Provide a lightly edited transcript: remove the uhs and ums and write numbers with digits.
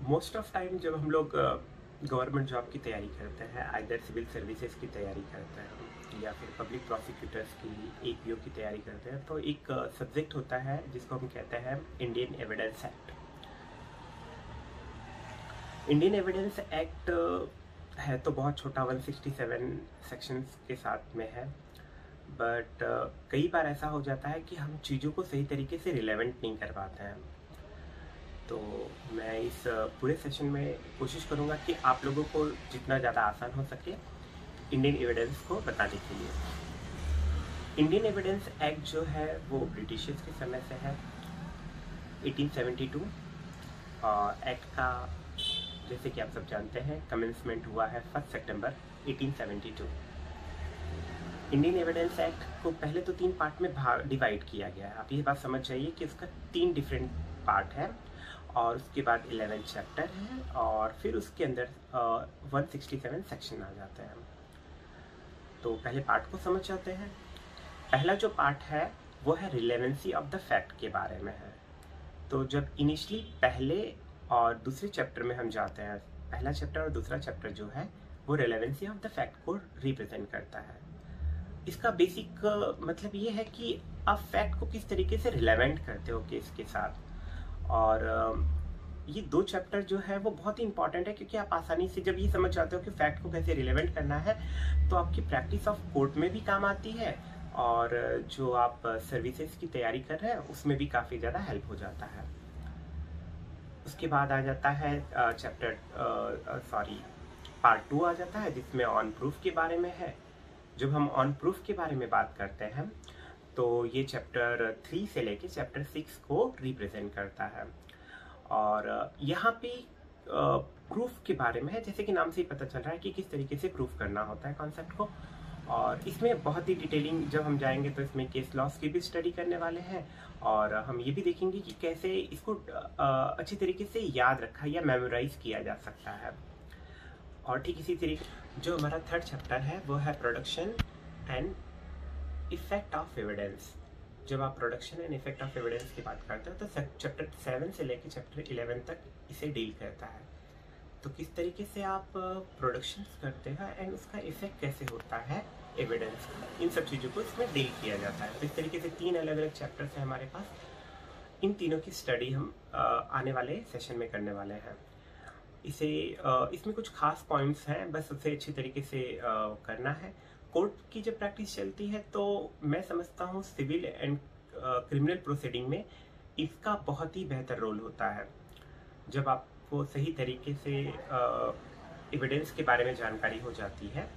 Most of time जब हम लोग गवर्नमेंट जॉब की तैयारी करते हैं, आइदर सिविल सर्विसेज की तैयारी करते हैं या फिर पब्लिक प्रोसिक्यूटर्स की एपीओ की तैयारी करते हैं, तो एक सब्जेक्ट होता है जिसको हम कहते हैं Indian evidence act. Indian evidence act है तो बहुत छोटा, 167 सेक्शंस के साथ में है, बट कई बार ऐसा हो जाता है कि हम चीज़ों को सही तरीके से रिलेवेंट नहीं कर पाते हैं। तो मैं इस पूरे सेशन में कोशिश करूंगा कि आप लोगों को जितना ज़्यादा आसान हो सके इंडियन एविडेंस को बताने के लिए। इंडियन एविडेंस एक्ट जो है वो ब्रिटिशर्स के समय से है, 1872। और एक्ट का जैसे कि आप सब जानते हैं कमेंसमेंट हुआ है 1 सितंबर 1872। इंडियन एविडेंस एक्ट को पहले तो 3 पार्ट में डिवाइड किया गया है। आप ये बात समझ जाइए कि उसका 3 डिफरेंट पार्ट है, और उसके बाद 11 चैप्टर है, और फिर उसके अंदर 167 सेक्शन आ जाते हैं। तो पहले पार्ट को समझ जाते हैं। पहला जो पार्ट है वो है रिलेवेंसी ऑफ द फैक्ट के बारे में है। तो जब इनिशियली पहले और दूसरे चैप्टर में हम जाते हैं, पहला चैप्टर और दूसरा चैप्टर जो है वो रिलेवेंसी ऑफ द फैक्ट को रिप्रेजेंट करता है। इसका बेसिक मतलब ये है कि आप फैक्ट को किस तरीके से रिलेवेंट करते हो केस के साथ। और ये 2 चैप्टर जो है वो बहुत ही इंपॉर्टेंट है, क्योंकि आप आसानी से जब ये समझ जाते हो कि फैक्ट को कैसे रिलेवेंट करना है तो आपकी प्रैक्टिस ऑफ कोर्ट में भी काम आती है, और जो आप सर्विसेज की तैयारी कर रहे हैं उसमें भी काफ़ी ज़्यादा हेल्प हो जाता है। उसके बाद आ जाता है पार्ट 2 आ जाता है, जिसमें ऑन प्रूफ के बारे में है। जब हम ऑन प्रूफ के बारे में बात करते हैं तो ये चैप्टर 3 से लेके चैप्टर 6 को रिप्रेजेंट करता है। और यहाँ पे प्रूफ के बारे में है, जैसे कि नाम से ही पता चल रहा है कि किस तरीके से प्रूफ करना होता है कॉन्सेप्ट को। और इसमें बहुत ही डिटेलिंग जब हम जाएंगे तो इसमें केस लॉस की भी स्टडी करने वाले हैं, और हम ये भी देखेंगे कि कैसे इसको अच्छी तरीके से याद रखा या मेमोराइज किया जा सकता है। और ठीक इसी तरीके जो हमारा 3rd चैप्टर है वो है production and effect of evidence. जब आप production and effect of evidence की बात करते हो तो चैप्टर 7 से लेकर चैप्टर 11 तक इसे डील करता है। तो किस तरीके से आप प्रोडक्शन करते हैं एंड उसका इफेक्ट कैसे होता है एविडेंस का, इन सब चीज़ों को इसमें डील किया जाता है। तो इस तरीके से 3 अलग अलग चैप्टर्स हैं हमारे पास। इन तीनों की स्टडी हम आने वाले सेशन में करने वाले हैं। इसमें कुछ खास पॉइंट्स हैं, बस उसे अच्छी तरीके से करना है। कोर्ट की जब प्रैक्टिस चलती है तो मैं समझता हूँ सिविल एंड क्रिमिनल प्रोसीडिंग में इसका बहुत ही बेहतर रोल होता है। जब आपको सही तरीके से एविडेंस के बारे में जानकारी हो जाती है